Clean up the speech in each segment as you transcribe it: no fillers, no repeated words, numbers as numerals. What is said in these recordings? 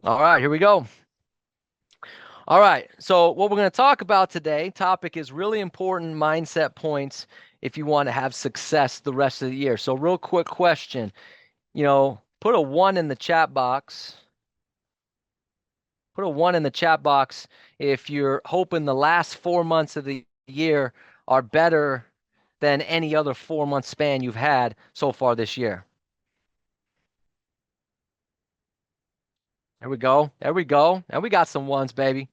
All right, here we go. All right, so what we're going to talk about today, topic is really important mindset points if you want to have success the rest of the year. So real quick question, put a 1 in the chat box. Put a 1 in the chat box if you're hoping the last 4 months of the year are better than any other 4-month span you've had so far this year. There we go. There we go. And we got some ones, baby.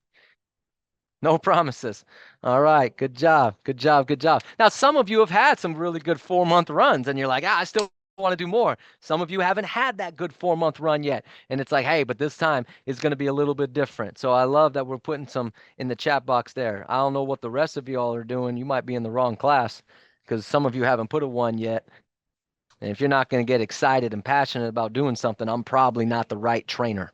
No promises. All right. Good job. Good job. Good job. Now, some of you have had some really good 4-month runs, and you're like, I still want to do more. Some of you haven't had that good 4-month run yet. And it's like, hey, but this time is going to be a little bit different. So I love that we're putting some in the chat box there. I don't know what the rest of y'all are doing. You might be in the wrong class because some of you haven't put a 1 yet. And if you're not going to get excited and passionate about doing something, I'm probably not the right trainer.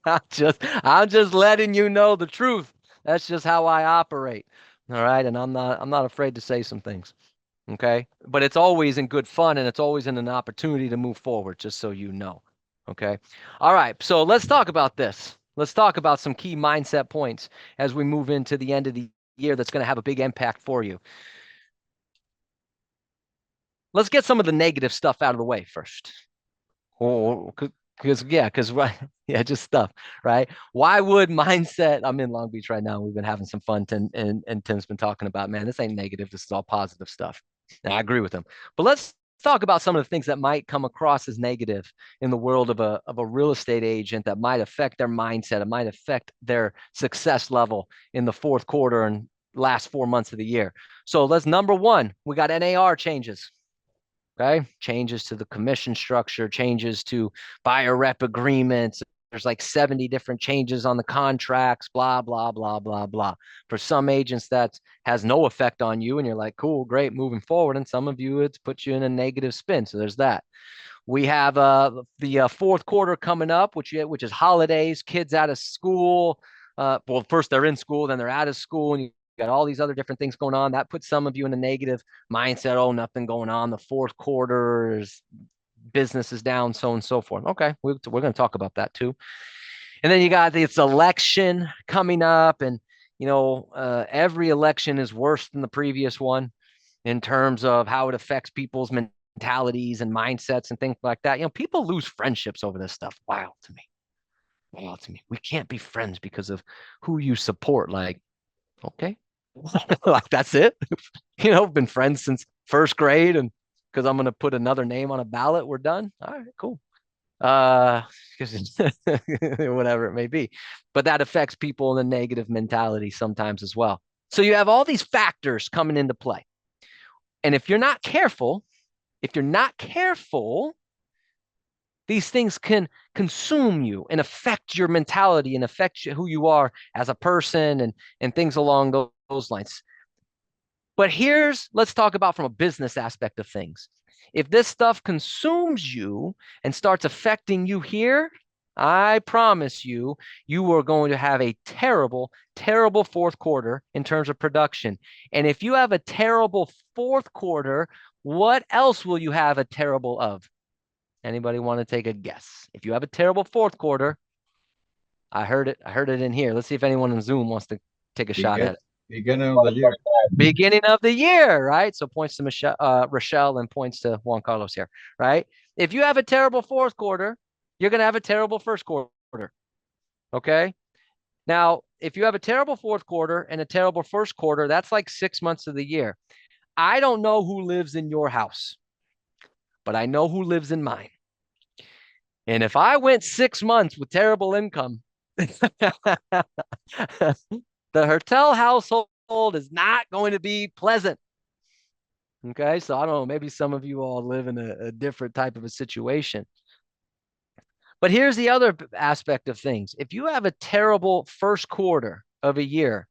I'm just letting you know the truth. That's just how I operate. All right. And I'm not afraid to say some things. Okay. But it's always in good fun and it's always in an opportunity to move forward, just so you know. Okay. All right. So let's talk about this. Let's talk about some key mindset points as we move into the end of the year that's going to have a big impact for you. Let's get some of the negative stuff out of the way first. Or because right, yeah, just stuff, right? Why would mindset? I'm in Long Beach right now. We've been having some fun, and Tim's been talking about, man, this ain't negative. This is all positive stuff. And I agree with him. But let's talk about some of the things that might come across as negative in the world of a real estate agent that might affect their mindset. It might affect their success level in the fourth quarter and last 4 months of the year. So let's number one, we got NAR changes. Okay. Changes to the commission structure, changes to buyer rep agreements. There's like 70 different changes on the contracts, blah, blah, blah, blah, blah. For some agents, that has no effect on you. And you're like, cool, great, moving forward. And some of you, it's put you in a negative spin. So there's that. We have the fourth quarter coming up, which is holidays, kids out of school. Well, first they're in school, then they're out of school, and you got all these other different things going on. That puts some of you in a negative mindset. Oh, nothing going on. The fourth quarter is business is down, so on and so forth. Okay, we're going to talk about that too. And then you got this election coming up, and every election is worse than the previous one in terms of how it affects people's mentalities and mindsets and things like that. People lose friendships over this stuff. Wow to me. Wow to me. We can't be friends because of who you support. Like, okay, like that's it. Been friends since first grade, and because I'm gonna put another name on a ballot, we're done. All right, cool. Because whatever it may be, but that affects people in a negative mentality sometimes as well. So you have all these factors coming into play, and if you're not careful, these things can consume you and affect your mentality and affect who you are as a person and things along those lines. But let's talk about from a business aspect of things. If this stuff consumes you and starts affecting you here, I promise you, you are going to have a terrible, terrible fourth quarter in terms of production. And if you have a terrible fourth quarter, what else will you have a terrible of? Anybody want to take a guess? If you have a terrible fourth quarter, I heard it. I heard it in here. Let's see if anyone in Zoom wants to take a shot Begin, at it. beginning of the year. Beginning of the year, right? So points to Rochelle and points to Juan Carlos here, right? If you have a terrible fourth quarter, you're going to have a terrible first quarter. Okay. Now, if you have a terrible fourth quarter and a terrible first quarter, that's like 6 months of the year. I don't know who lives in your house, but I know who lives in mine. And if I went 6 months with terrible income, the Hertel household is not going to be pleasant. Okay, so I don't know, maybe some of you all live in a different type of a situation. But here's the other aspect of things. If you have a terrible first quarter of a year,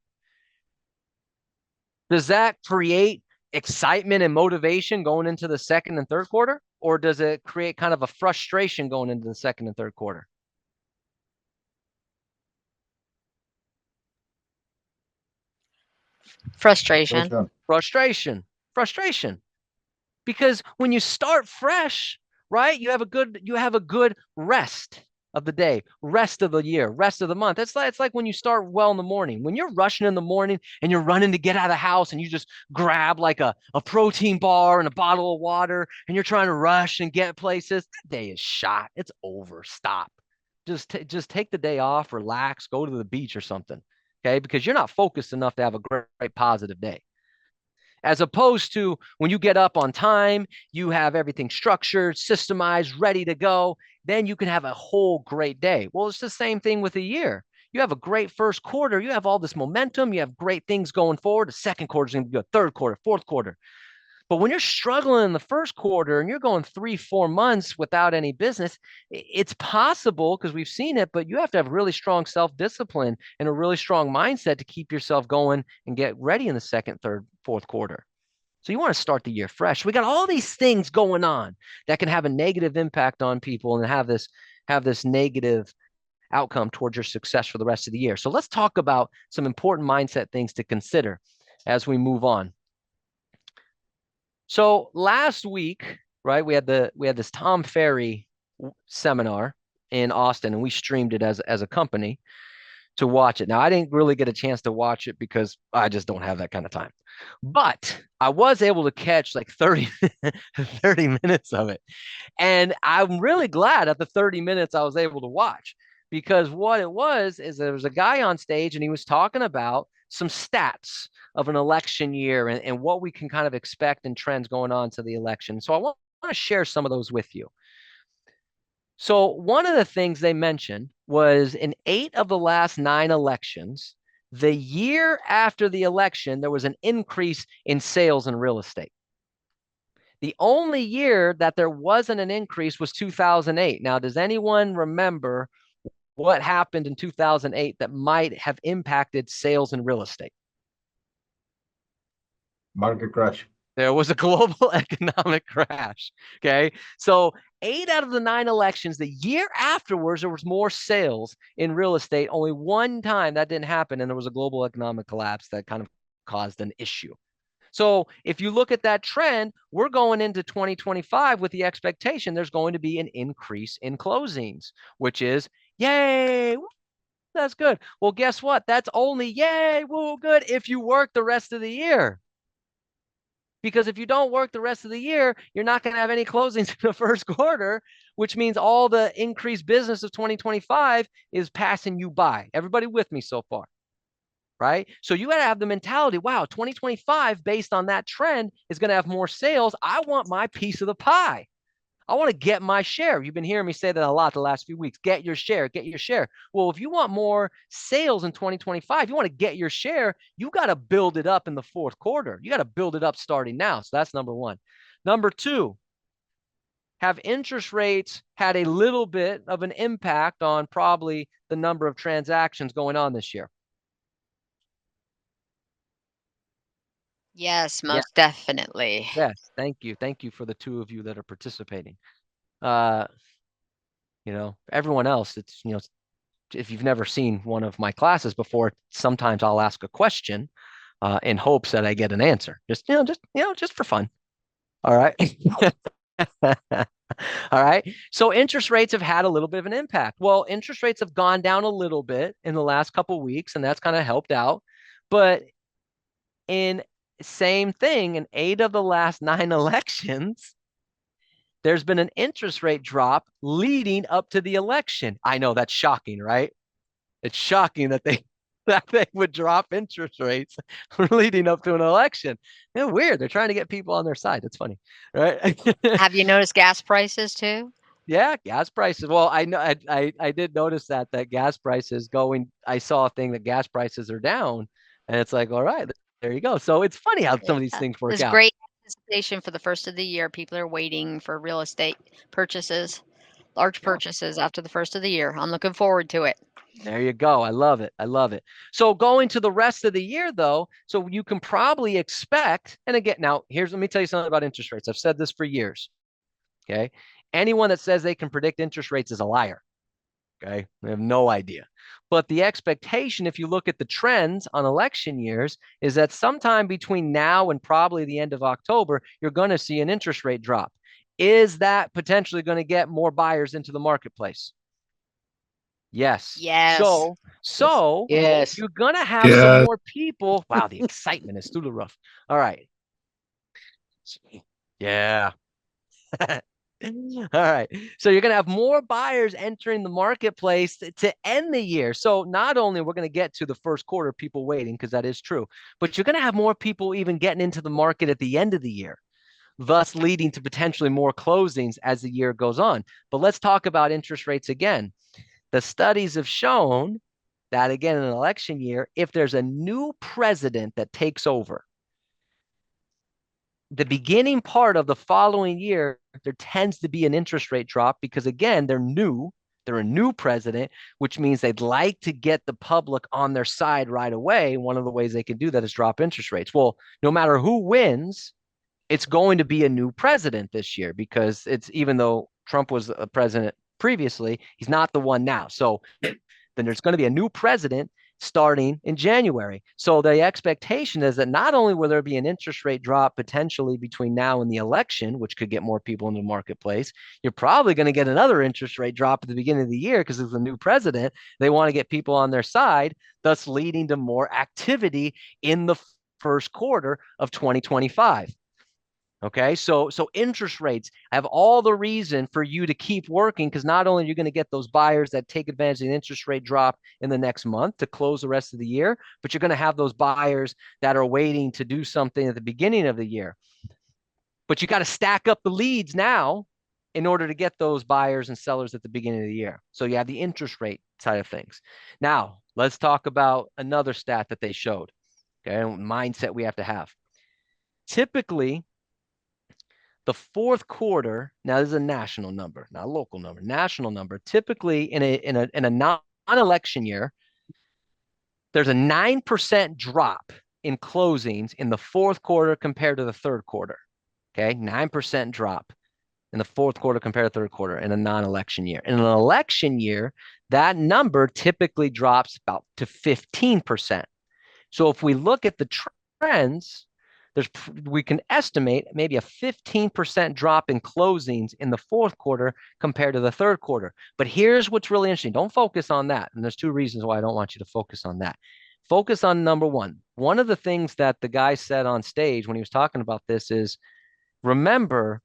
does that create excitement and motivation going into the second and third quarter? Or does it create kind of a frustration going into the second and third quarter? Frustration. Question. Frustration. Frustration. Because when you start fresh, right, you have a good rest. of the day, rest of the year, rest of the month. It's like when you start well in the morning. When you're rushing in the morning and you're running to get out of the house and you just grab like a protein bar and a bottle of water and you're trying to rush and get places, that day is shot. It's over. Stop. Just take the day off, relax, go to the beach or something. Okay, because you're not focused enough to have a great positive day. As opposed to when you get up on time, you have everything structured, systemized, ready to go, then you can have a whole great day. Well, it's the same thing with a year. You have a great first quarter, you have all this momentum, you have great things going forward. The second quarter is going to be good, third quarter, fourth quarter. But when you're struggling in the first quarter and you're going 3, 4 months without any business, it's possible because we've seen it, but you have to have really strong self-discipline and a really strong mindset to keep yourself going and get ready in the second, third, fourth quarter. So you want to start the year fresh. We got all these things going on that can have a negative impact on people and have this negative outcome towards your success for the rest of the year. So let's talk about some important mindset things to consider as we move on. So last week, right, we had this Tom Ferry seminar in Austin, and we streamed it as a company to watch it. Now, I didn't really get a chance to watch it because I just don't have that kind of time. But I was able to catch like 30, 30 minutes of it. And I'm really glad at the 30 minutes I was able to watch because what it was is there was a guy on stage and he was talking about some stats of an election year and what we can kind of expect and trends going on to the election. So I want to share some of those with you. So one of the things they mentioned was in 8 of the last 9 elections, the year after the election, there was an increase in sales in real estate. The only year that there wasn't an increase was 2008. Now, does anyone remember what happened in 2008 that might have impacted sales in real estate? Market crash. There was a global economic crash. Okay. So 8 out of the 9 elections, the year afterwards, there was more sales in real estate. Only one time that didn't happen. And there was a global economic collapse that kind of caused an issue. So if you look at that trend, we're going into 2025 with the expectation there's going to be an increase in closings, which is yay. That's good. Well, guess what? That's only yay, woo, good if you work the rest of the year. Because if you don't work the rest of the year, you're not going to have any closings in the first quarter, which means all the increased business of 2025 is passing you by. Everybody with me so far? Right? So you got to have the mentality, wow, 2025, based on that trend, is going to have more sales. I want my piece of the pie. I want to get my share. You've been hearing me say that a lot the last few weeks. Get your share, get your share. Well, if you want more sales in 2025, you want to get your share, you got to build it up in the fourth quarter. You got to build it up starting now. So that's number one. Number two, have interest rates had a little bit of an impact on probably the number of transactions going on this year? Yes, Yeah. most definitely. Yes. Thank you. Thank you for the 2 of you that are participating. Uh, everyone else, it's, if you've never seen one of my classes before, sometimes I'll ask a question in hopes that I get an answer. Just for fun. All right. All right. So interest rates have had a little bit of an impact. Well, interest rates have gone down a little bit in the last couple of weeks, and that's kind of helped out. But in same thing, in 8 of the last 9 elections, there's been an interest rate drop leading up to the election. I know that's shocking, right? It's shocking that they that they would drop interest rates leading up to an election. They're weird. They're trying to get people on their side. It's funny, right? Have you noticed gas prices too? Yeah, gas prices. Well, I know I did notice that gas prices going. I saw a thing that gas prices are down, and it's like, all right, there you go. So it's funny how some of these Yeah. things work There's out. great anticipation for the first of the year. People are waiting for real estate purchases, large Yeah. purchases after the first of the year. I'm looking forward to it. There you go. I love it. I love it. So going to the rest of the year, though, so you can probably expect, and again, now let me tell you something about interest rates. I've said this for years. Okay. Anyone that says they can predict interest rates is a liar. Okay. They have no idea. But the expectation, if you look at the trends on election years, is that sometime between now and probably the end of October, you're going to see an interest rate drop. Is that potentially going to get more buyers into the marketplace? Yes. Yes. So Yes. you're gonna have some Yeah. more people. Wow, the excitement is through the roof. All right. Yeah. All right. So you're going to have more buyers entering the marketplace to end the year. So not only we're going to get to the first quarter, people waiting, because that is true, but you're going to have more people even getting into the market at the end of the year, thus leading to potentially more closings as the year goes on. But let's talk about interest rates again. The studies have shown that, again, in an election year, if there's a new president that takes over, the beginning part of the following year, there tends to be an interest rate drop because, again, they're new. They're a new president, which means they'd like to get the public on their side right away. One of the ways they can do that is drop interest rates. Well, no matter who wins, it's going to be a new president this year because it's, even though Trump was a president previously, he's not the one now. So then there's going to be a new president starting in January. So the expectation is that not only will there be an interest rate drop potentially between now and the election, which could get more people into the marketplace, you're probably going to get another interest rate drop at the beginning of the year because it's a new president. They want to get people on their side, thus leading to more activity in the first quarter of 2025. Okay, so interest rates have all the reason for you to keep working because not only are you going to get those buyers that take advantage of the interest rate drop in the next month to close the rest of the year, but you're going to have those buyers that are waiting to do something at the beginning of the year. But you got to stack up the leads now in order to get those buyers and sellers at the beginning of the year. So you have the interest rate side of things. Now, let's talk about another stat that they showed. Okay, mindset we have to have. Typically, the fourth quarter, now this is a national number, not a local number, national number. Typically in a non-election year, there's a 9% drop in closings in the fourth quarter compared to the third quarter. Okay, 9% drop in the fourth quarter compared to third quarter in a non-election year. In an election year, that number typically drops about to 15%. So if we look at the trends, we can estimate maybe a 15% drop in closings in the fourth quarter compared to the third quarter. But here's what's really interesting. Don't focus on that. And there's two reasons why I don't want you to focus on that. Focus on number one. One of the things that the guy said on stage when he was talking about this is, remember,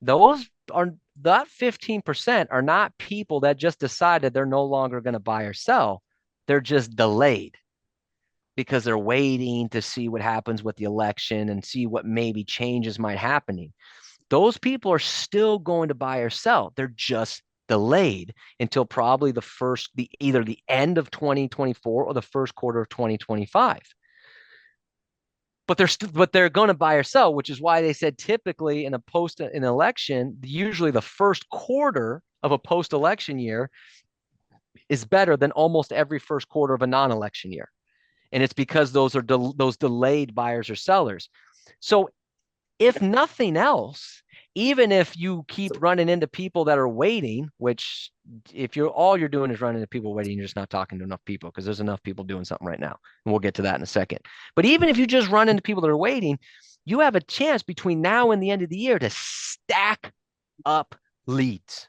those are that 15% are not people that just decided they're no longer going to buy or sell. They're just delayed because they're waiting to see what happens with the election and see what maybe changes might happening. Those people are still going to buy or sell. They're just delayed until probably either the end of 2024 or the first quarter of 2025. But they're going to buy or sell, which is why they said typically in an election, usually the first quarter of a post-election year is better than almost every first quarter of a non-election year. And it's because those are those delayed buyers or sellers. So if nothing else, even if you keep running into people that are waiting, which if all you're doing is running into people waiting, you're just not talking to enough people because there's enough people doing something right now. And we'll get to that in a second. But even if you just run into people that are waiting, you have a chance between now and the end of the year to stack up leads.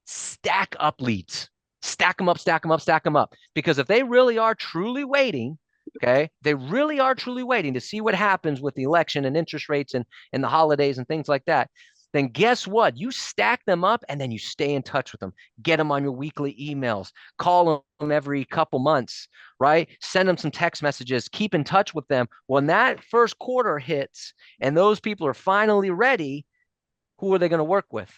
Stack up leads. Stack them up, stack them up, stack them up. Because if they really are truly waiting, okay, they really are truly waiting to see what happens with the election and interest rates and the holidays and things like that, then guess what? You stack them up and then you stay in touch with them. Get them on your weekly emails. Call them every couple months, right? Send them some text messages. Keep in touch with them. When that first quarter hits and those people are finally ready, who are they going to work with?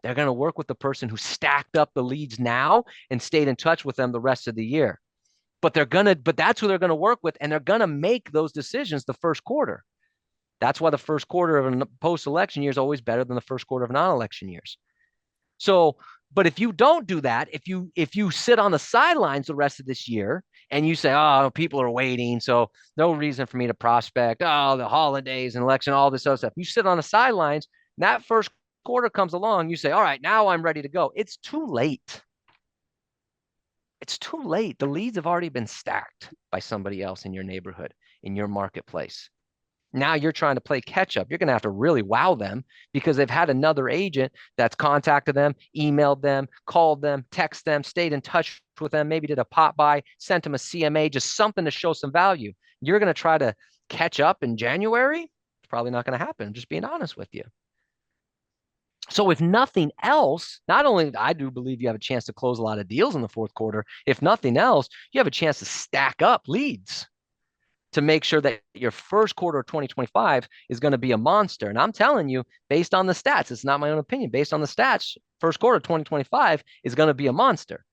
They're going to work with the person who stacked up the leads now and stayed in touch with them the rest of the year. But that's who they're going to work with, and they're going to make those decisions the first quarter. That's why the first quarter of a post-election year is always better than the first quarter of non-election years. So, but if you don't do that, if you sit on the sidelines the rest of this year and you say, oh, people are waiting, so no reason for me to prospect, oh, the holidays and election, all this other stuff. You sit on the sidelines, and that first quarter comes along, you say, all right, now I'm ready to go. It's too late. It's too late. The leads have already been stacked by somebody else in your neighborhood, in your marketplace. Now you're trying to play catch up. You're going to have to really wow them because they've had another agent that's contacted them, emailed them, called them, text them, stayed in touch with them, maybe did a pop by, sent them a CMA, just something to show some value. You're going to try to catch up in January? It's probably not going to happen. I'm just being honest with you. So if nothing else, not only I do believe you have a chance to close a lot of deals in the fourth quarter, if nothing else, you have a chance to stack up leads to make sure that your first quarter of 2025 is going to be a monster. And I'm telling you, based on the stats, it's not my own opinion, based on the stats, first quarter of 2025 is going to be a monster.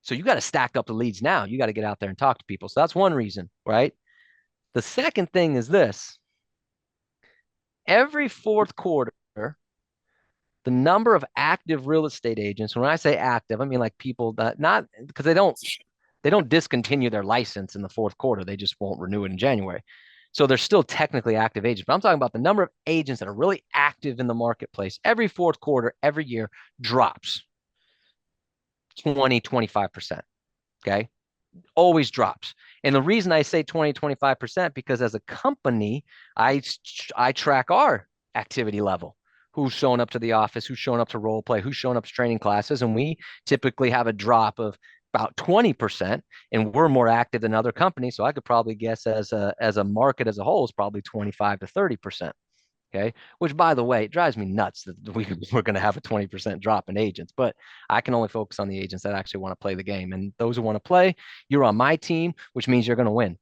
So you got to stack up the leads now. You got to get out there and talk to people. So that's one reason, right? The second thing is this. Every fourth quarter, the number of active real estate agents, when I say active, I mean like people that not because they don't discontinue their license in the fourth quarter. They just won't renew it in January. So they're still technically active agents. But I'm talking about the number of agents that are really active in the marketplace every fourth quarter, every year drops 20, 25%. Okay. Always drops. And the reason I say 20, 25%, because as a company, I track our activity level. Who's showing up to the office, who's showing up to role play, who's showing up to training classes. And we typically have a drop of about 20%, and we're more active than other companies. So I could probably guess as a market as a whole is probably 25 to 30%. Okay. Which, by the way, it drives me nuts that we're going to have a 20% drop in agents, but I can only focus on the agents that actually want to play the game. And those who want to play, you're on my team, which means you're going to win.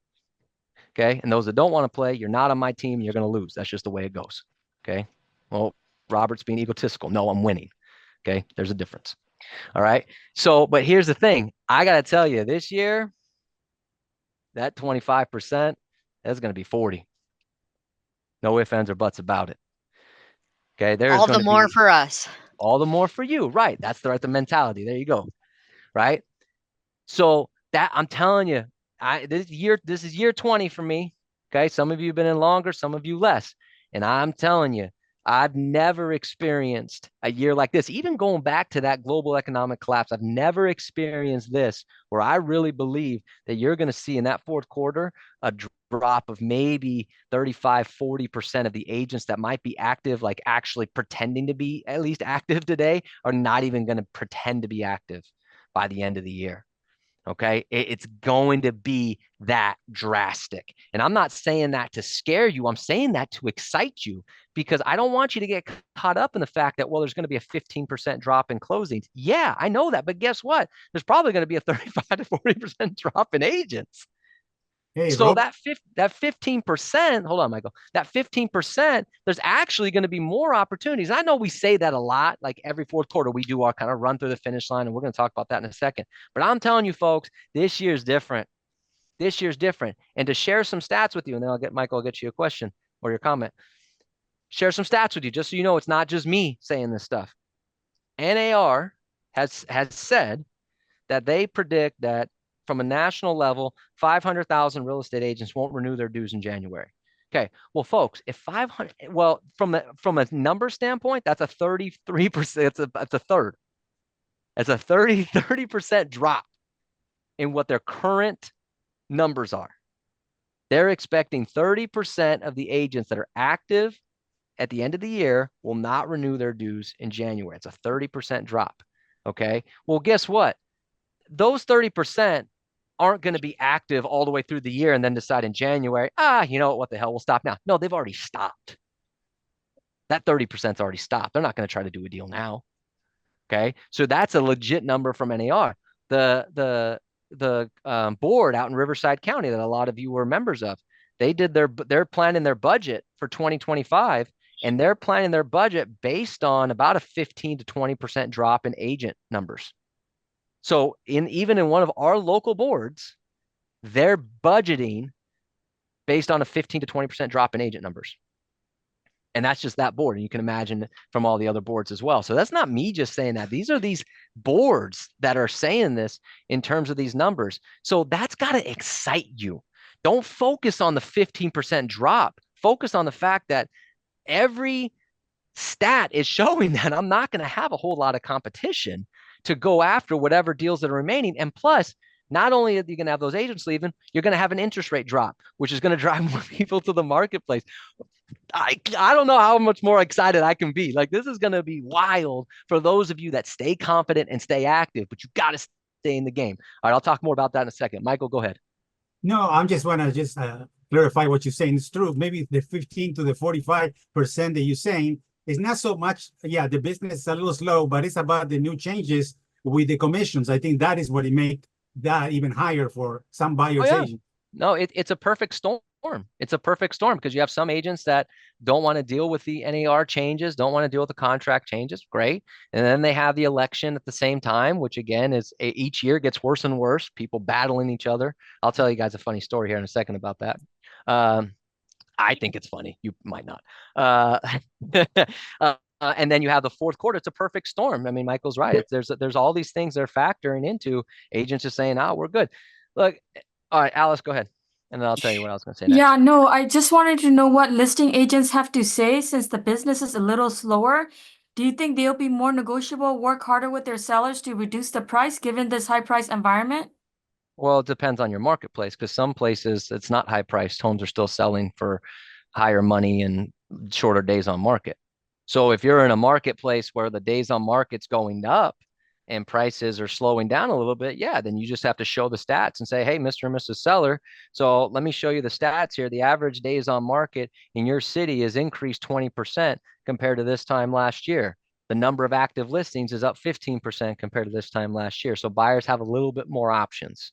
Okay. And those that don't want to play, you're not on my team, you're going to lose. That's just the way it goes. Okay. Well, Robert's being egotistical. No, I'm winning. Okay. There's a difference. All right. So, but here's the thing. I got to tell you, this year, that 25%, that's going to be 40. No ifs, ands, or buts about it. Okay. There's All going the to more be for us. all the more for you. Right. That's the mentality. There you go. Right. So that I'm telling you, this is year 20 for me. Okay. Some of you have been in longer, some of you less. And I'm telling you, I've never experienced a year like this. Even going back to that global economic collapse, I've never experienced this where I really believe that you're going to see in that fourth quarter a drop of maybe 35, 40% of the agents that might be active, like actually pretending to be at least active today, are not even going to pretend to be active by the end of the year. Okay. It's going to be that drastic. And I'm not saying that to scare you. I'm saying that to excite you because I don't want you to get caught up in the fact that, well, there's going to be a 15% drop in closings. Yeah, I know that. But guess what? There's probably going to be a 35 to 40% drop in agents. Hey, So Rob. that 15%, hold on, Michael, that 15%, there's actually going to be more opportunities. I know we say that a lot, like every fourth quarter, we do our kind of run through the finish line, and we're going to talk about that in a second. But I'm telling you, folks, this year's different. This year's different. And to share some stats with you, and then I'll get you a question or your comment. Share some stats with you, just so you know it's not just me saying this stuff. NAR has said that they predict that from a national level, 500,000 real estate agents won't renew their dues in January. Okay. Well, folks, if 500, well, from a number standpoint, that's a 33%. It's a third. It's a 30% drop in what their current numbers are. They're expecting 30% of the agents that are active at the end of the year will not renew their dues in January. It's a 30% drop. Okay. Well, guess what? Those 30% aren't going to be active all the way through the year and then decide in January, you know what the hell, we'll stop now. No, they've already stopped. That 30%'s already stopped. They're not going to try to do a deal now. Okay. So that's a legit number from NAR. The board out in Riverside County that a lot of you were members of, they're planning their budget for 2025, and they're planning their budget based on about a 15 to 20% drop in agent numbers. So even in one of our local boards, they're budgeting based on a 15 to 20% drop in agent numbers. And that's just that board. And you can imagine from all the other boards as well. So that's not me just saying that. These are these boards that are saying this in terms of these numbers. So that's got to excite you. Don't focus on the 15% drop. Focus on the fact that every stat is showing that I'm not going to have a whole lot of competition to go after whatever deals that are remaining. And plus, not only are you going to have those agents leaving, you're going to have an interest rate drop, which is going to drive more people to the marketplace. I don't know how much more excited I can be. Like, this is going to be wild for those of you that stay confident and stay active, but you got to stay in the game. All right, I'll talk more about that in a second. Michael, go ahead. No, I'm just want to just clarify what you're saying is true. Maybe the 15 to the 45% that you're saying is not so much. Yeah, the business is a little slow, but it's about the new changes with the commissions. I think that is what it make that even higher for some buyers yeah. agent. No, it's a perfect storm. It's a perfect storm because you have some agents that don't want to deal with the NAR changes, don't want to deal with the contract changes. Great. And then they have the election at the same time, which again is each year gets worse and worse, people battling each other. I'll tell you guys a funny story here in a second about that. I think it's funny. You might not. And then you have the fourth quarter. It's a perfect storm. I mean, Michael's right. There's all these things they're factoring into. Agents are saying, "Oh, we're good." Look, all right, Alice, go ahead, and then I'll tell you what I was going to say Yeah, next. no, I just wanted to know what listing agents have to say since the business is a little slower. Do you think they'll be more negotiable, work harder with their sellers to reduce the price given this high price environment? Well, it depends on your marketplace because some places it's not high priced. Homes are still selling for higher money and shorter days on market. So if you're in a marketplace where the days on market's going up and prices are slowing down a little bit, yeah, then you just have to show the stats and say, hey, Mr. and Mrs. Seller, so let me show you the stats here. The average days on market in your city is increased 20% compared to this time last year. The number of active listings is up 15% compared to this time last year. So buyers have a little bit more options.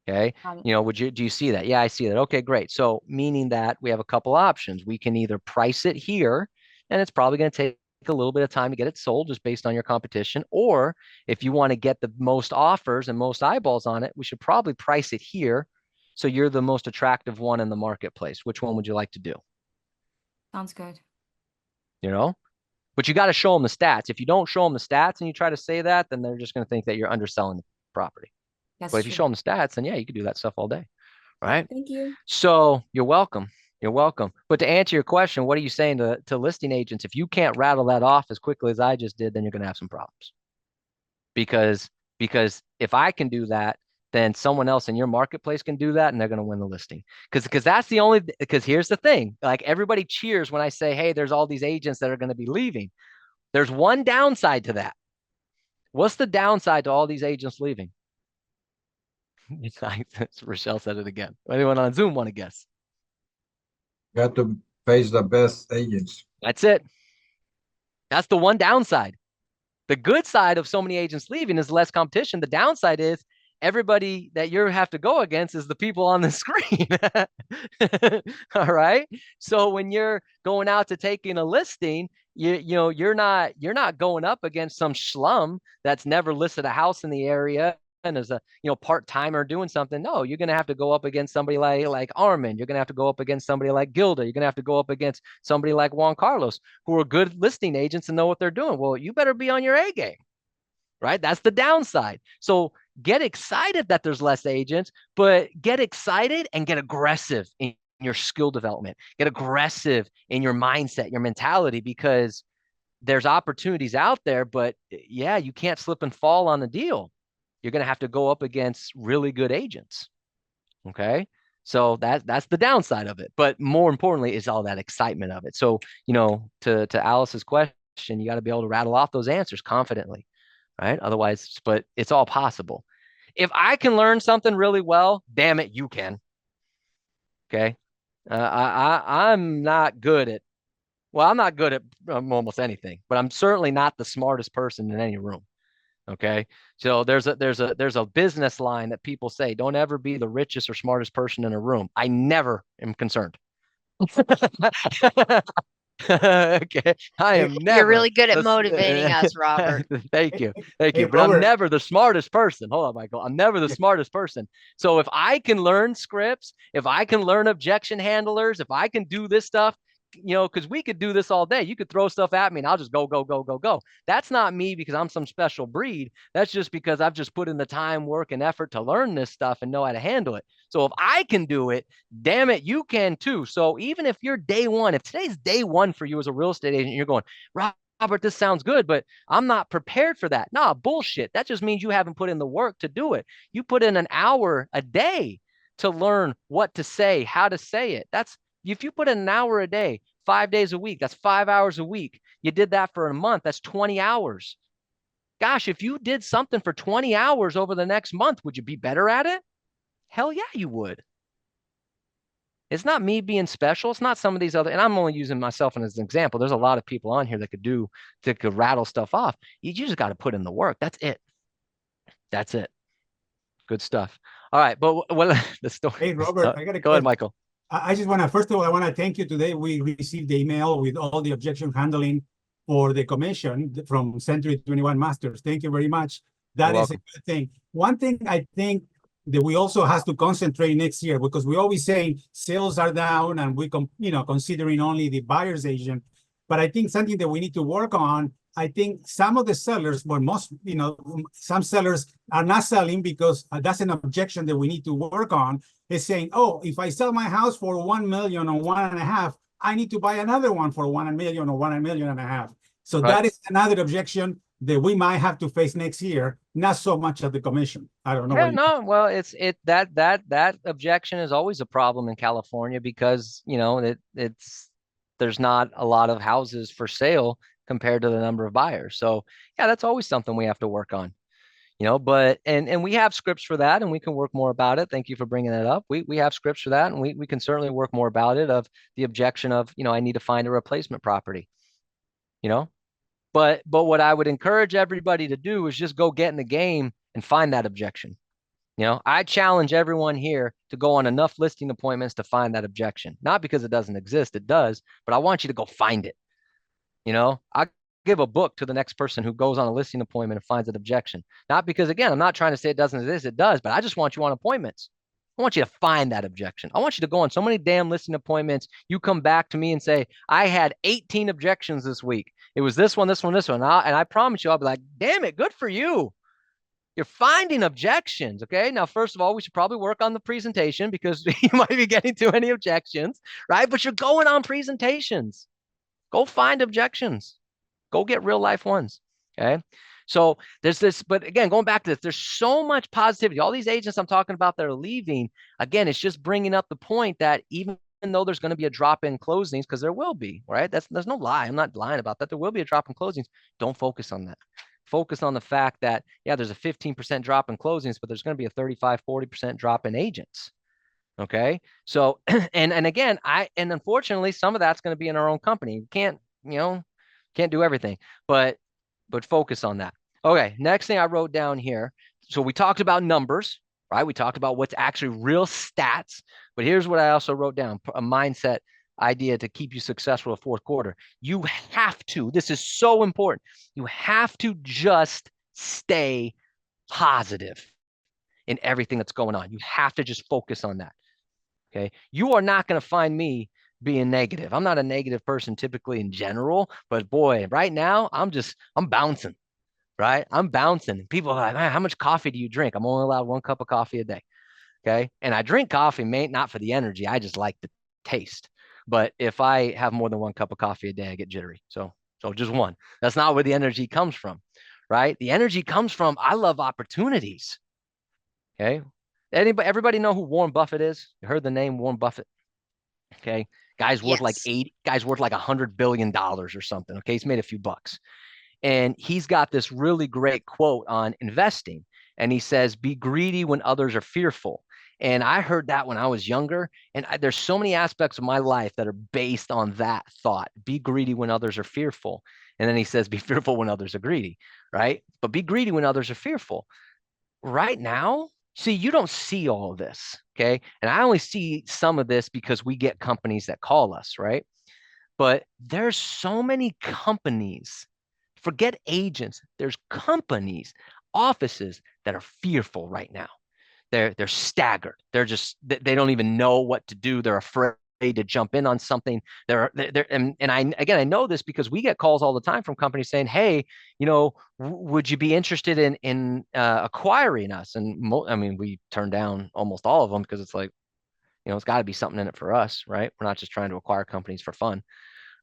Okay. Do you see that? Yeah, I see that. Okay, great. So meaning that we have a couple options. We can either price it here, and it's probably going to take a little bit of time to get it sold just based on your competition. Or if you want to get the most offers and most eyeballs on it, we should probably price it here. So you're the most attractive one in the marketplace. Which one would you like to do? Sounds good. But you got to show them the stats. If you don't show them the stats and you try to say that, then they're just going to think that you're underselling the property. But if you show them the stats, then yeah, you can do that stuff all day, right? Thank you. So you're welcome. You're welcome. But to answer your question, what are you saying to listing agents? If you can't rattle that off as quickly as I just did, then you're going to have some problems. Because if I can do that, then someone else in your marketplace can do that, and they're going to win the listing. Because that's the only. Because here's the thing: like everybody cheers when I say, "Hey, there's all these agents that are going to be leaving." There's one downside to that. What's the downside to all these agents leaving? Rochelle said it again. Anyone on Zoom want to guess? Got to face the best agents. That's it. That's the one downside. The good side of so many agents leaving is less competition. The downside is everybody that you have to go against is the people on the screen. All right. So when you're going out to taking a listing, you're not going up against some schlum that's never listed a house in the area and is a part-timer doing something. No, you're gonna have to go up against somebody like Armin. You're gonna have to go up against somebody like Gilda. You're gonna have to go up against somebody like Juan Carlos, who are good listing agents and know what they're doing. Well, you better be on your A game, right? That's the downside. So get excited that there's less agents, but get excited and get aggressive in your skill development. Get aggressive in your mindset, your mentality, because there's opportunities out there, but yeah, you can't slip and fall on the deal. You're going to have to go up against really good agents. Okay. So that's the downside of it. But more importantly is all that excitement of it. So, to Alice's question, you got to be able to rattle off those answers confidently, right? Otherwise, but it's all possible. If I can learn something really well, damn it, you can. Okay. I'm not good at, well, I'm not good at almost anything, but I'm certainly not the smartest person in any room. Okay. So there's a business line that people say, don't ever be the richest or smartest person in a room. I never am concerned. Okay. I am never. You're really good at motivating us, Robert. Thank you. Thank Hey, you. But I'm Robert. never the smartest person. Hold on, Michael. I'm never the smartest person. So if I can learn scripts, if I can learn objection handlers, if I can do this stuff, because we could do this all day. You could throw stuff at me and I'll just go, go, go, go, go. That's not me because I'm some special breed. That's just because I've just put in the time, work, and effort to learn this stuff and know how to handle it. So if I can do it, damn it, you can too. So even if you're day one, if today's day one for you as a real estate agent, you're going, Robert, this sounds good, but I'm not prepared for that. Nah, bullshit. That just means you haven't put in the work to do it. You put in an hour a day to learn what to say, how to say it. That's if you put in an hour a day, 5 days a week, that's 5 hours a week. You did that for a month, that's 20 hours. Gosh, if you did something for 20 hours over the next month, would you be better at it? Hell yeah, you would. It's not me being special. It's not some of these other, and I'm only using myself as an example. There's a lot of people on here that could rattle stuff off. You just got to put in the work. That's it. That's it. Good stuff. All right, but what the story? Hey, Robert, I got a Go ahead, question. Michael. I just want to, first of all, I want to thank you today. We received the email with all the objection handling for the commission from Century 21 Masters. Thank you very much. That You're is a welcome. good thing. One thing I think that we also have to concentrate next year, because we always saying sales are down and we considering only the buyer's agent. But I think something that we need to work on, I think some of the sellers, but most, some sellers are not selling because that's an objection that we need to work on, is saying, oh, if I sell my house for 1 million or 1.5, I need to buy another one for 1 million or 1.5 million. So Right. that is another objection that we might have to face next year, not so much at the commission. I don't know. Yeah, what you- no, well, that objection is always a problem in California because it's there's not a lot of houses for sale compared to the number of buyers. So yeah, that's always something we have to work on. But and we have scripts for that, and we can work more about it. Thank you for bringing that up. We have scripts for that, and we can certainly work more about it. Of the objection of I need to find a replacement property. You know, but what I would encourage everybody to do is just go get in the game and find that objection. I challenge everyone here to go on enough listing appointments to find that objection. Not because it doesn't exist, it does, but I want you to go find it. I give a book to the next person who goes on a listing appointment and finds an objection. Not because, again, I'm not trying to say it doesn't exist, it does, but I just want you on appointments. I want you to find that objection. I want you to go on so many damn listing appointments. You come back to me and say, I had 18 objections this week. It was this one, this one, this one. And I promise you, I'll be like, damn it, good for you. You're finding objections. Okay. Now, first of all, we should probably work on the presentation because you might be getting too many objections, right? But you're going on presentations. Go find objections. Go get real life ones. Okay. So there's this, but again, going back to this, there's so much positivity. All these agents I'm talking about that are leaving, again, it's just bringing up the point that even though there's going to be a drop in closings, because there will be, right? There's no lie. I'm not lying about that. There will be a drop in closings. Don't focus on that. Focus on the fact that, yeah, there's a 15% drop in closings, but there's going to be a 35, 40% drop in agents. Okay. So, and again, and unfortunately, some of that's going to be in our own company. We can't do everything, but focus on that. Okay. Next thing I wrote down here. So we talked about numbers, right? We talked about what's actually real stats, but here's what I also wrote down, a mindset idea to keep you successful in fourth quarter. You have to, this is so important. You have to just stay positive in everything that's going on. You have to just focus on that. Okay. You are not going to find me being negative. I'm not a negative person typically in general, but boy, right now I'm bouncing, right? I'm bouncing. People are like, man, how much coffee do you drink? I'm only allowed 1 cup of coffee a day. Okay. And I drink coffee, not for the energy. I just like the taste. But if I have more than 1 cup of coffee a day, I get jittery. So just one. That's not where the energy comes from, right? The energy comes from, I love opportunities. Okay. Everybody know who Warren Buffett is? You heard the name Warren Buffett? Okay. Guy's worth like $100 billion or something. Okay. He's made a few bucks. And he's got this really great quote on investing. And he says, be greedy when others are fearful. And I heard that when I was younger. And there's so many aspects of my life that are based on that thought. Be greedy when others are fearful. And then he says, be fearful when others are greedy. Right. But be greedy when others are fearful. Right now, see, you don't see all of this. Okay. And I only see some of this because we get companies that call us. Right. But there's so many companies. Forget agents. There's companies, offices that are fearful right now. They're staggered. They don't even know what to do. They're afraid to jump in on something. And I know this because we get calls all the time from companies saying, "Hey, would you be interested in acquiring us?" And we turn down almost all of them because it's like, it's got to be something in it for us, right? We're not just trying to acquire companies for fun.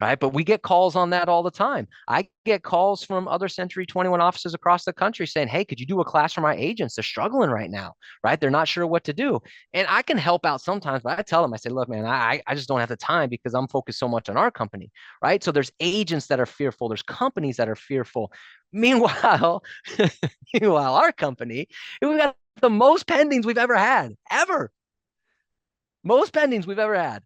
right? But we get calls on that all the time. I get calls from other Century 21 offices across the country saying, hey, could you do a class for my agents? They're struggling right now, right? They're not sure what to do. And I can help out sometimes, but I tell them, I say, look, man, I just don't have the time because I'm focused so much on our company, right? So there's agents that are fearful. There's companies that are fearful. Meanwhile, our company, we got the most pendings we've ever had, ever. Most pendings we've ever had,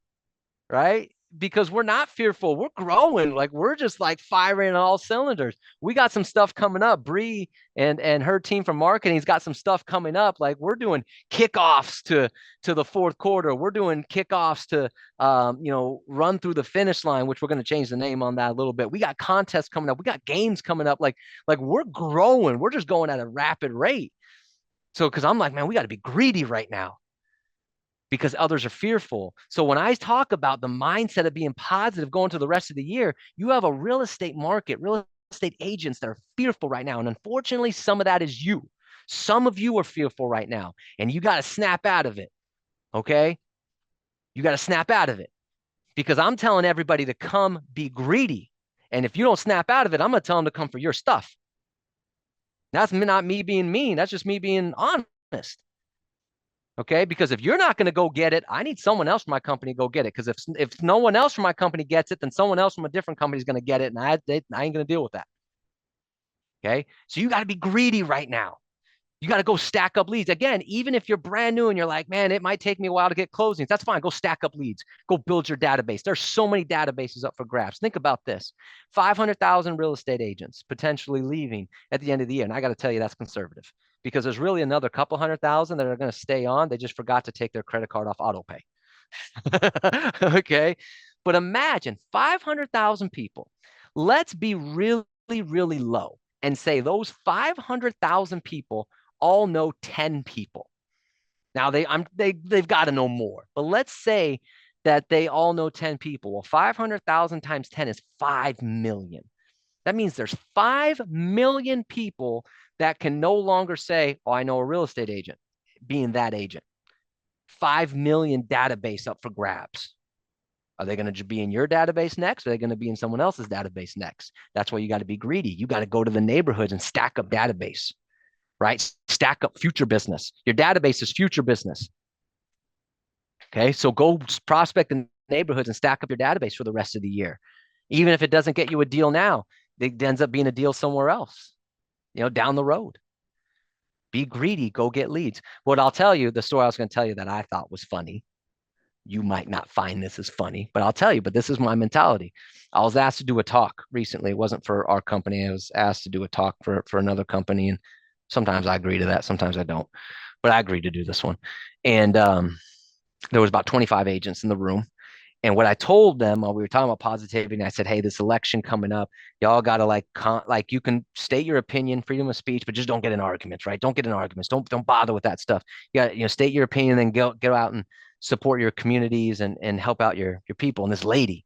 right? Because we're not fearful. We're growing. Like we're just like firing on all cylinders. We got some stuff coming up. Bree and her team from marketing's got some stuff coming up. Like we're doing kickoffs to the fourth quarter. We're doing kickoffs to run through the finish line, which we're going to change the name on that a little bit. We got contests coming up. We got games coming up. Like we're growing. We're just going at a rapid rate. So because I'm like, man, we got to be greedy right now, because others are fearful. So when I talk about the mindset of being positive going to the rest of the year, you have a real estate market, real estate agents that are fearful right now. And unfortunately, some of that is you. Some of you are fearful right now, and you got to snap out of it. Okay? You got to snap out of it, because I'm telling everybody to come be greedy. And if you don't snap out of it, I'm going to tell them to come for your stuff. That's not me being mean. That's just me being honest. Okay, because if you're not going to go get it, I need someone else from my company to go get it. Because if no one else from my company gets it, then someone else from a different company is going to get it, and I ain't going to deal with that. Okay, so you got to be greedy right now. You got to go stack up leads. Again, even if you're brand new and you're like, man, it might take me a while to get closings, that's fine. Go stack up leads. Go build your database. There's so many databases up for grabs. Think about this: 500,000 real estate agents potentially leaving at the end of the year, and I got to tell you, that's conservative. Because there's really another couple 100,000 that are going to stay on. They just forgot to take their credit card off auto pay. Okay. But imagine 500,000 people. Let's be really, really low and say those 500,000 people all know 10 people. Now they've got to know more, but let's say that they all know 10 people. Well, 500,000 times 10 is 5 million. That means there's 5 million people that can no longer say, oh, I know a real estate agent, being that agent. 5 million database up for grabs. Are they going to be in your database next? Or are they going to be in someone else's database next? That's why you got to be greedy. You got to go to the neighborhoods and stack up database, right? Stack up future business. Your database is future business. Okay, so go prospect in neighborhoods and stack up your database for the rest of the year. Even if it doesn't get you a deal now, it ends up being a deal somewhere else, down the road. Be greedy, go get leads. What I'll tell you, the story I was going to tell you that I thought was funny. You might not find this as funny, but I'll tell you, but this is my mentality. I was asked to do a talk recently. It wasn't for our company. I was asked to do a talk for another company. And sometimes I agree to that. Sometimes I don't, but I agreed to do this one. And there was about 25 agents in the room. And what I told them while we were talking about positivity, I said, hey, this election coming up, y'all got to you can state your opinion, freedom of speech, but just don't get in arguments, right? Don't get in arguments. Don't bother with that stuff. You got state your opinion, then go out and support your communities and help out your people. And this lady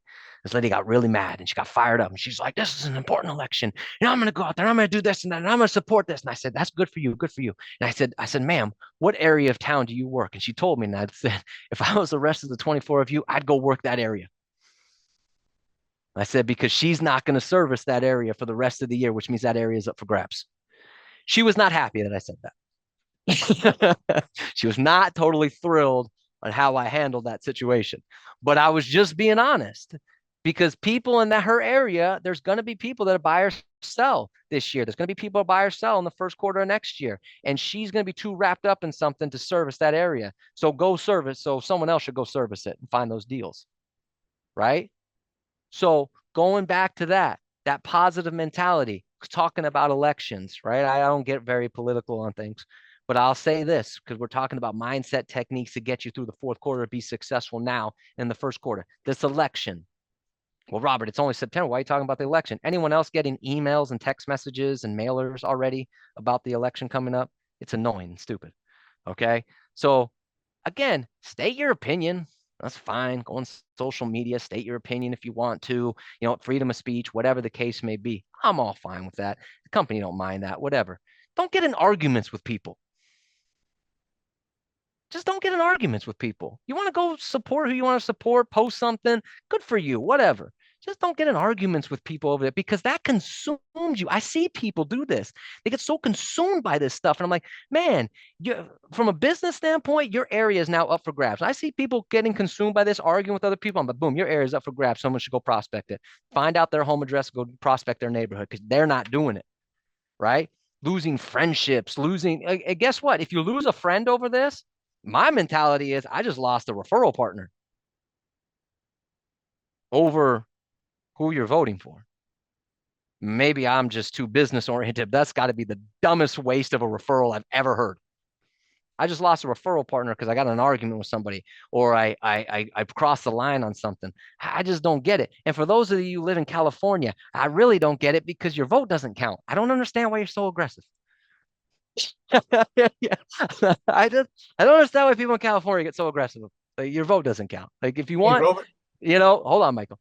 got really mad and she got fired up and she's like, this is an important election. And I'm going to go out there. I'm going to do this and that. And I'm going to support this. And I said, that's good for you. Good for you. And I said, ma'am, what area of town do you work? And she told me, and I said, if I was the rest of the 24 of you, I'd go work that area. I said, because she's not going to service that area for the rest of the year, which means that area is up for grabs. She was not happy that I said that. She was not totally thrilled on how I handled that situation, but I was just being honest. Because people in her area, there's going to be people that buy or sell this year. There's going to be people that buy or sell in the first quarter of next year. And she's going to be too wrapped up in something to service that area. So go service. So someone else should go service it and find those deals. Right? So going back to that positive mentality, talking about elections, right? I don't get very political on things. But I'll say this, because we're talking about mindset techniques to get you through the fourth quarter to be successful now in the first quarter. This election. Well, Robert, it's only September. Why are you talking about the election? Anyone else getting emails and text messages and mailers already about the election coming up? It's annoying and stupid. Okay. So again, state your opinion. That's fine. Go on social media, state your opinion if you want to, freedom of speech, whatever the case may be. I'm all fine with that. The company don't mind that, whatever. Don't get in arguments with people. Just don't get in arguments with people. You want to go support who you want to support, post something, good for you, whatever. Just don't get in arguments with people over it because that consumes you. I see people do this. They get so consumed by this stuff. And I'm like, man, from a business standpoint, your area is now up for grabs. I see people getting consumed by this, arguing with other people. I'm like, boom, your area is up for grabs. Someone should go prospect it. Find out their home address, go prospect their neighborhood because they're not doing it, right? Losing friendships, guess what? If you lose a friend over this, my mentality is I just lost a referral partner over who you're voting for. Maybe I'm just too business oriented. That's got to be the dumbest waste of a referral I've ever heard. I just lost a referral partner because I got in an argument with somebody, or I crossed the line on something. I just don't get it. And for those of you who live in California, I really don't get it because your vote doesn't count. I don't understand why you're so aggressive. Yeah. I don't understand why people in California get so aggressive. Like, your vote doesn't count. Like if you Hey, want, Robert, hold on, Michael.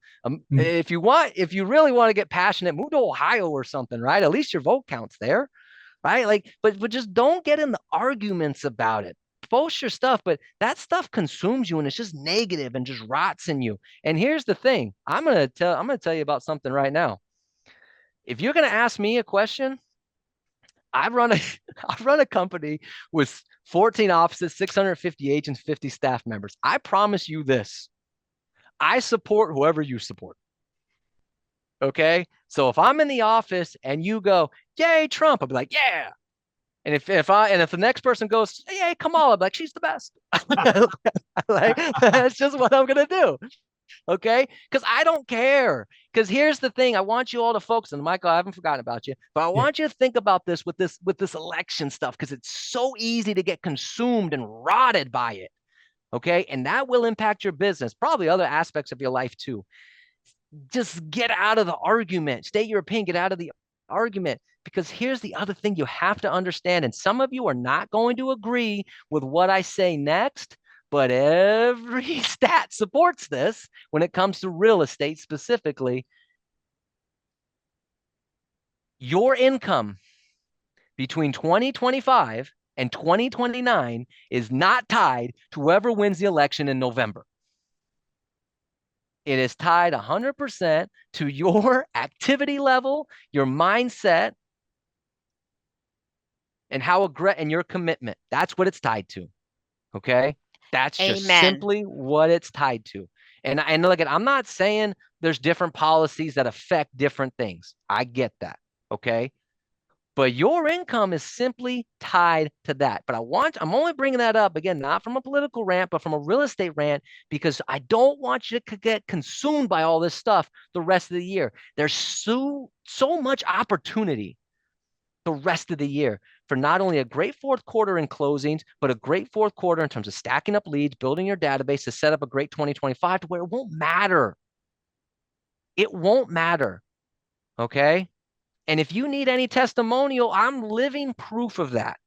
If you really want to get passionate, move to Ohio or something, right? At least your vote counts there, right? Like, but just don't get in the arguments about it. Post your stuff, but that stuff consumes you and it's just negative and just rots in you. And here's the thing: I'm gonna tell you about something right now. If you're gonna ask me a question, I run a I run a company with 14 offices, 650 agents, 50 staff members. I promise you this. I support whoever you support. Okay? So if I'm in the office and you go, "Yay, Trump," I'll be like, "Yeah." And if the next person goes, "Yay, Kamala," I'll be like, "She's the best." Like, that's just what I'm gonna do. Okay, because I don't care. Because here's the thing: I want you all to focus. And Michael, I haven't forgotten about you, but I Yeah. want you to think about this with this election stuff because it's so easy to get consumed and rotted by it. Okay, and that will impact your business, probably other aspects of your life too. Just get out of the argument. State your opinion. Get out of the argument. Because here's the other thing you have to understand, and some of you are not going to agree with what I say next, but every stat supports this when it comes to real estate specifically. Your income between 2025 and 2029 is not tied to whoever wins the election in November. It is tied 100% to your activity level, your mindset, and and your commitment. That's what it's tied to. Okay. That's just Amen. simply what it's tied to. And look, I'm not saying there's different policies that affect different things. I get that. Okay. But your income is simply tied to that. But I'm only bringing that up again, not from a political rant, but from a real estate rant, because I don't want you to get consumed by all this stuff the rest of the year. There's so much opportunity the rest of the year for not only a great fourth quarter in closings, but a great fourth quarter in terms of stacking up leads, building your database to set up a great 2025 to where it won't matter. It won't matter. Okay. And if you need any testimonial, I'm living proof of that.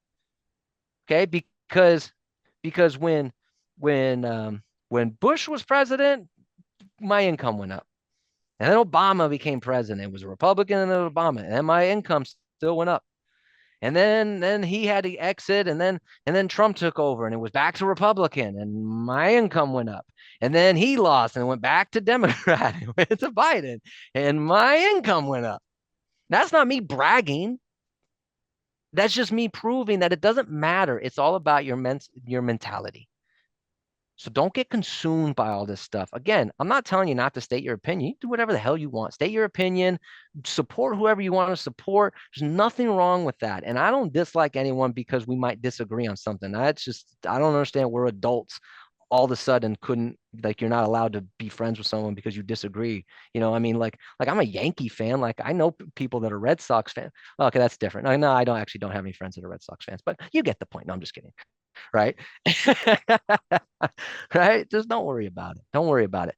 Okay. Because when Bush was president, my income went up. And then Obama became president. It was a Republican and then Obama. And then my income still went up. And then he had to exit, and then Trump took over, and it was back to Republican, and my income went up. And then he lost and went back to Democrat and went to Biden, and my income went up. That's not me bragging. That's just me proving that it doesn't matter. It's all about your mentality. So don't get consumed by all this stuff. Again, I'm not telling you not to state your opinion. You do whatever the hell you want. State your opinion, support whoever you want to support. There's nothing wrong with that. And I don't dislike anyone because we might disagree on something. That's just, I don't understand. We're adults. All of a sudden you're not allowed to be friends with someone because you disagree. I mean, like I'm a Yankee fan. Like I know people that are Red Sox fans. Okay, that's different. No, I don't have any friends that are Red Sox fans, but you get the point. No, I'm just kidding. Right. Right. Just don't worry about it. Don't worry about it.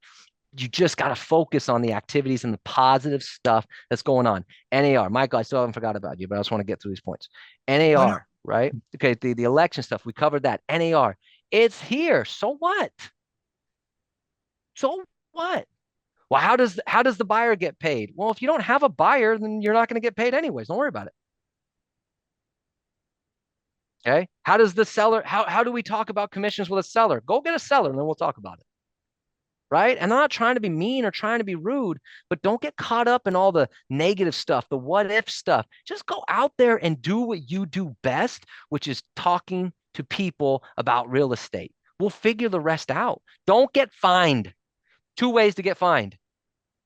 You just got to focus on the activities and the positive stuff that's going on. NAR, Michael, I still haven't forgot about you, but I just want to get through these points. NAR, right? Okay. The election stuff, we covered that. NAR, it's here. So what? So what? Well, how does the buyer get paid? Well, if you don't have a buyer, then you're not going to get paid anyways. Don't worry about it. Okay. How does the seller, how do we talk about commissions with a seller? Go get a seller and then we'll talk about it. right? And I'm not trying to be mean or trying to be rude, but don't get caught up in all the negative stuff, the what if stuff. Just go out there and do what you do best, which is talking to people about real estate. We'll figure the rest out. Don't get fined. 2 ways to get fined.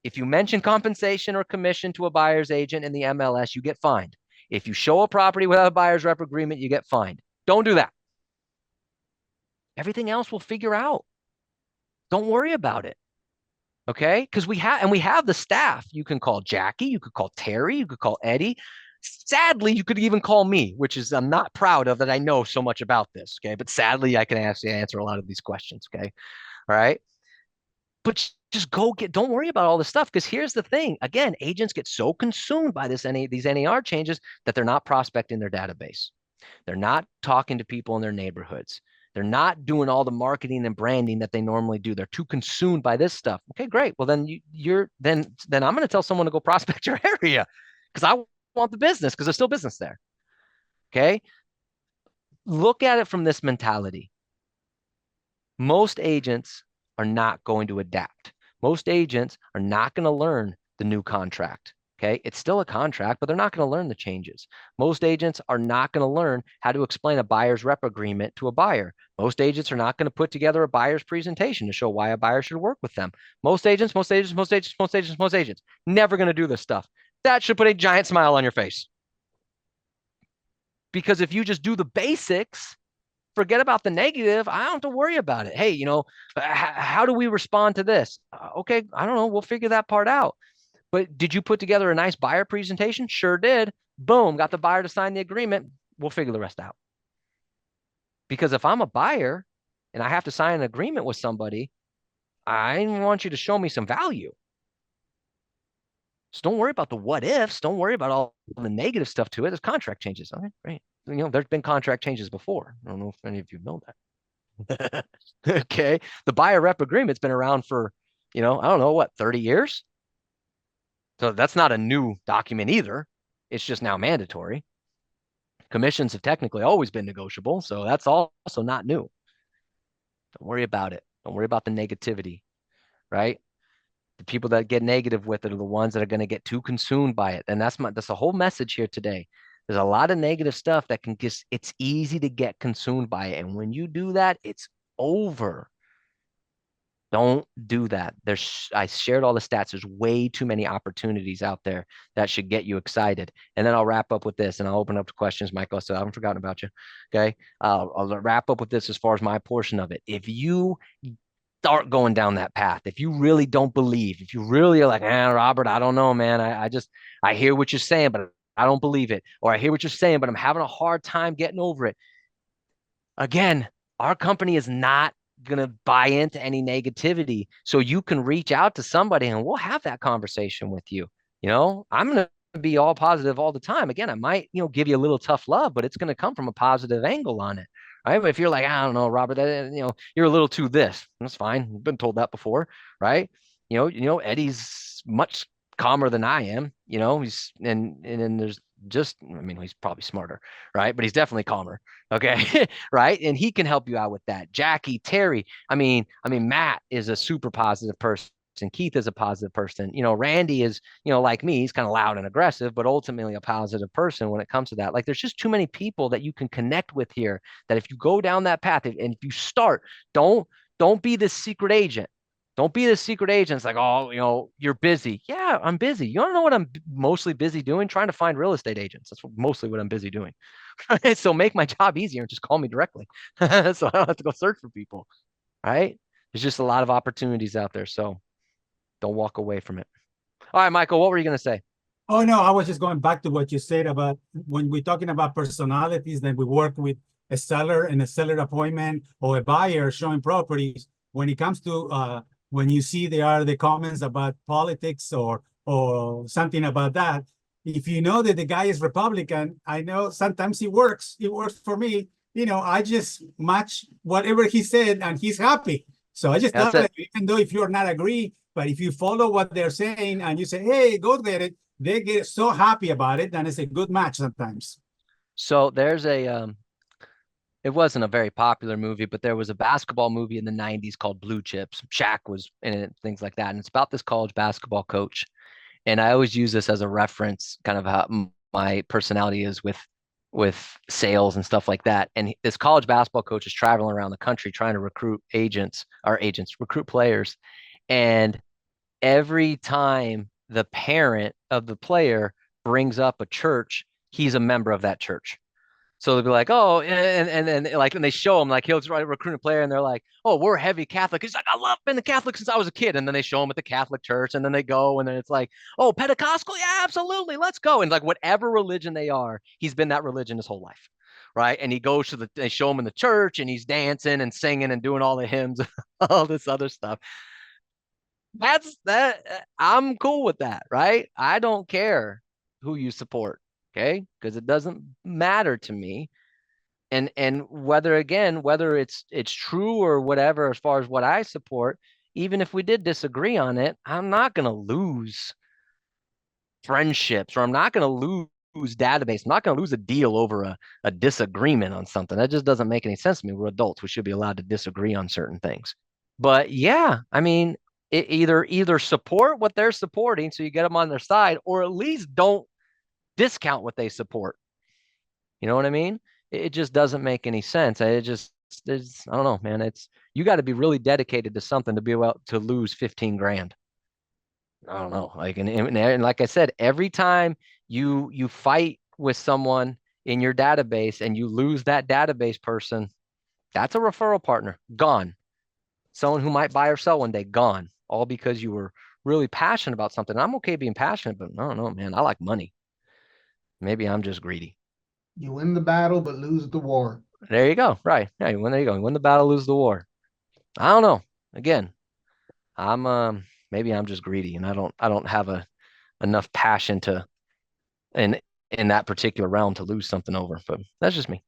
If you mention compensation or commission to a buyer's agent in the MLS, you get fined. If you show a property without a buyer's rep agreement, you get fined. Don't do that. Everything else we'll figure out. Don't worry about it. Okay? Because we have the staff. You can call Jackie, you could call Terry, you could call Eddie. Sadly, you could even call me, which is I'm not proud of that I know so much about this. Okay. But sadly, I can actually answer a lot of these questions. Okay. All right. But just don't worry about all this stuff. Because here's the thing. Again, agents get so consumed by these NAR changes that they're not prospecting their database. They're not talking to people in their neighborhoods. They're not doing all the marketing and branding that they normally do. They're too consumed by this stuff. Okay, great. Well, then then I'm going to tell someone to go prospect your area because I want the business because there's still business there. Okay. Look at it from this mentality. Most agents are not going to adapt. Most agents are not going to learn the new contract. Okay. It's still a contract, but they're not going to learn the changes. Most agents are not going to learn how to explain a buyer's rep agreement to a buyer. Most agents are not going to put together a buyer's presentation to show why a buyer should work with them. Most agents never going to do this stuff. That should put a giant smile on your face. Because if you just do the basics, forget about the negative. I don't have to worry about it. Hey, how do we respond to this? Okay, I don't know. We'll figure that part out. But did you put together a nice buyer presentation? Sure did. Boom, got the buyer to sign the agreement. We'll figure the rest out. Because if I'm a buyer and I have to sign an agreement with somebody, I want you to show me some value. So don't worry about the what ifs. Don't worry about all the negative stuff to it. There's contract changes. Okay, great. There's been contract changes before. I don't know if any of you know that. Okay. The buyer rep agreement's been around for, I don't know what, 30 years? So that's not a new document either. It's just now mandatory. Commissions have technically always been negotiable. So that's also not new. Don't worry about it. Don't worry about the negativity, right? The people that get negative with it are the ones that are going to get too consumed by it. And that's the whole message here today. There's a lot of negative stuff that it's easy to get consumed by it. And when you do that, it's over. Don't do that. I shared all the stats. There's way too many opportunities out there that should get you excited. And then I'll wrap up with this and I'll open up to questions, Michael. So I haven't forgotten about you. Okay. I'll wrap up with this as far as my portion of it. If you start going down that path, if you really don't believe, if you really are like, Robert, I don't know, man. I hear what you're saying, but I don't believe it. Or I hear what you're saying, but I'm having a hard time getting over it. Again, our company is not going to buy into any negativity. So you can reach out to somebody and we'll have that conversation with you. I'm going to be all positive all the time. Again, I might, give you a little tough love, but it's going to come from a positive angle on it. Right. But if you're like, I don't know, Robert, you're a little too this, that's fine. You've been told that before. Right. Eddie's much calmer than I am, he's, and then there's he's probably smarter, right? But he's definitely calmer. Okay. Right. And he can help you out with that. Jackie, Terry. Matt is a super positive person. Keith is a positive person. Randy is, like me, he's kind of loud and aggressive, but ultimately a positive person when it comes to that. Like there's just too many people that you can connect with here that if you go down that path and if you start, don't be this secret agent. Don't be the secret agent. It's like, oh, you're busy. Yeah, I'm busy. You want to know what I'm mostly busy doing? Trying to find real estate agents. That's mostly what I'm busy doing. So make my job easier and just call me directly. So I don't have to go search for people. Right? There's just a lot of opportunities out there. So don't walk away from it. All right, Michael, what were you going to say? Oh, no, I was just going back to what you said about when we're talking about personalities, then we work with a seller and a seller appointment or a buyer showing properties. When it comes to when you see there are the comments about politics or something about that, if you know that the guy is Republican, I know sometimes it works for me. I just match whatever he said and he's happy. So I just thought that even though if you're not agree, but if you follow what they're saying and you say, hey, go get it, they get so happy about it, and it's a good match sometimes. So there's a it wasn't a very popular movie, but there was a basketball movie in the 90s called Blue Chips. Shaq was in it, things like that. And it's about this college basketball coach. And I always use this as a reference, kind of how my personality is with sales and stuff like that. And this college basketball coach is traveling around the country trying to recruit recruit players. And every time the parent of the player brings up a church, he's a member of that church. So they'll be like, oh, and like, and they show him like he'll recruit a player, and they're like, oh, we're heavy Catholic. He's like, I love being a Catholic since I was a kid. And then they show him at the Catholic church, and then they go, and then it's like, oh, Pentecostal, yeah, absolutely, let's go. And like whatever religion they are, he's been that religion his whole life, right? And he goes to they show him in the church, and he's dancing and singing and doing all the hymns, all this other stuff. That's that. I'm cool with that, right? I don't care who you support, okay? Because it doesn't matter to me. And whether it's true or whatever as far as what I support, even if we did disagree on it, I'm not gonna lose friendships, or I'm not gonna lose database. I'm not gonna lose a deal over a disagreement on something. That just doesn't make any sense to me. We're adults. We should be allowed to disagree on certain things. But yeah, I mean, either support what they're supporting so you get them on their side, or at least don't discount what they support. You know what I mean? It just doesn't make any sense. I don't know, man. You got to be really dedicated to something to be able to lose 15 grand. I don't know. Like, and like I said, every time you fight with someone in your database and you lose that database person, that's a referral partner gone. Someone who might buy or sell one day, gone. All because you were really passionate about something. I'm okay being passionate, but I don't know, man. I like money. Maybe I'm just greedy. You win the battle, but lose the war. There you go. Right. Yeah, you win. There you go. You win the battle, lose the war. I don't know. Again, maybe I'm just greedy, and I don't have enough passion to in that particular realm to lose something over. But that's just me.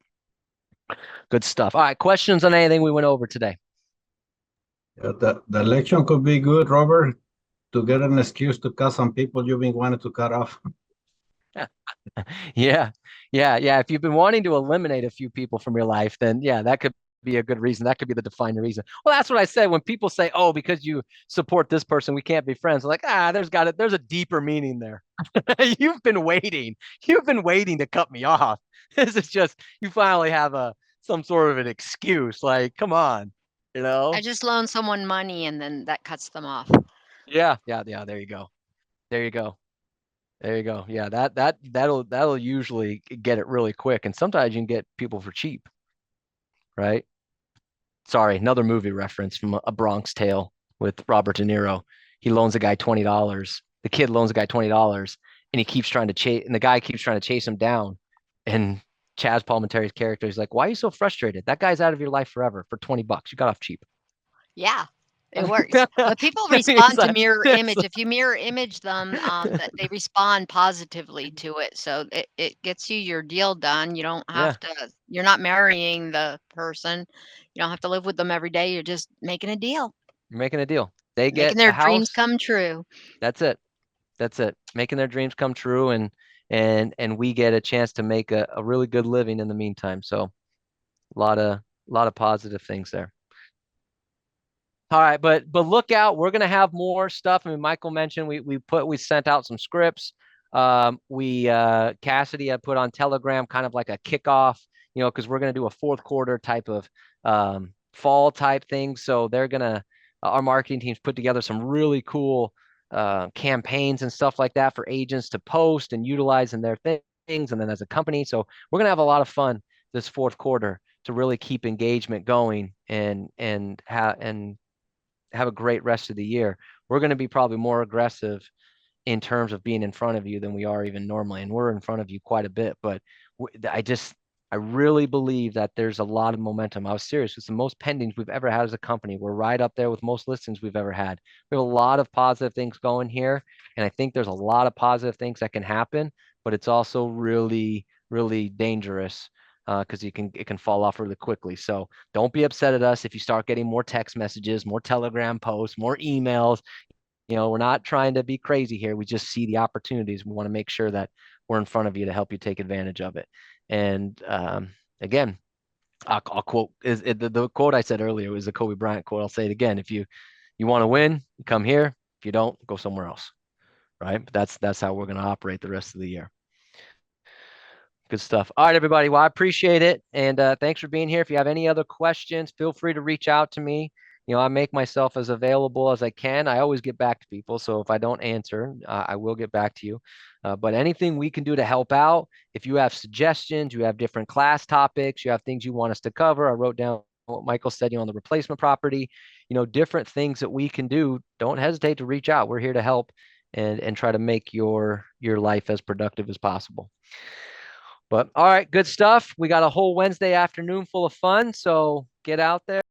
Good stuff. All right. Questions on anything we went over today? The election could be good, Robert, to get an excuse to cut some people you've been wanting to cut off. Yeah. If you've been wanting to eliminate a few people from your life, then yeah, that could be a good reason. That could be the defining reason. Well, that's what I said when people say, "Oh, because you support this person, we can't be friends." I'm like, there's a deeper meaning there. You've been waiting. You've been waiting to cut me off. This is just you finally have some sort of an excuse. Like, come on, you know? I just loan someone money and then that cuts them off. Yeah. There you go. Yeah, that'll usually get it really quick, and sometimes you can get people for cheap, right? Sorry, another movie reference from A Bronx Tale with Robert De Niro. He loans a guy $20. The kid loans a guy $20, and he keeps trying to chase, and the guy keeps trying to chase him down. And Chaz Palminteri's character is like, "Why are you so frustrated? That guy's out of your life forever for $20. You got off cheap." Yeah, it works. But people respond to like- mirror it's image. If you mirror image them, that they respond positively to it. So it gets you your deal done. You don't have to, you're not marrying the person. You don't have to live with them every day. You're just making a deal, You're making a deal. They get making their a dreams house. come true. That's it. Making their dreams come true, and we get a chance to make a really good living in the meantime. So a lot of positive things there. All right, but look out. We're gonna have more stuff. I mean, Michael mentioned we sent out some scripts. Cassidy had put on Telegram kind of like a kickoff, because we're gonna do a fourth quarter type of fall type thing. So our marketing teams put together some really cool campaigns and stuff like that for agents to post and utilize in their things, and then as a company. So we're gonna have a lot of fun this fourth quarter to really keep engagement going and have a great rest of the year. We're going to be probably more aggressive in terms of being in front of you than we are even normally, and we're in front of you quite a bit. But I really believe that there's a lot of momentum. I was serious. It's the most pendings we've ever had as a company. We're right up there with most listings we've ever had. We have a lot of positive things going here, and I think there's a lot of positive things that can happen, but it's also really, really dangerous because it can fall off really quickly. So don't be upset at us if you start getting more text messages, more Telegram posts, more emails. We're not trying to be crazy here. We just see the opportunities. We want to make sure that we're in front of you to help you take advantage of it. And again, I'll quote the quote I said earlier was a Kobe Bryant quote. I'll say it again. If you want to win, you come here. If you don't, go somewhere else. Right. But that's how we're going to operate the rest of the year. Good stuff. All right, everybody. Well, I appreciate it. And thanks for being here. If you have any other questions, feel free to reach out to me. You know, I make myself as available as I can. I always get back to people. So if I don't answer, I will get back to you. But anything we can do to help out, if you have suggestions, you have different class topics, you have things you want us to cover. I wrote down what Michael said, you know, on the replacement property, you know, different things that we can do. Don't hesitate to reach out. We're here to help and try to make your life as productive as possible. But all right, good stuff. We got a whole Wednesday afternoon full of fun. So get out there.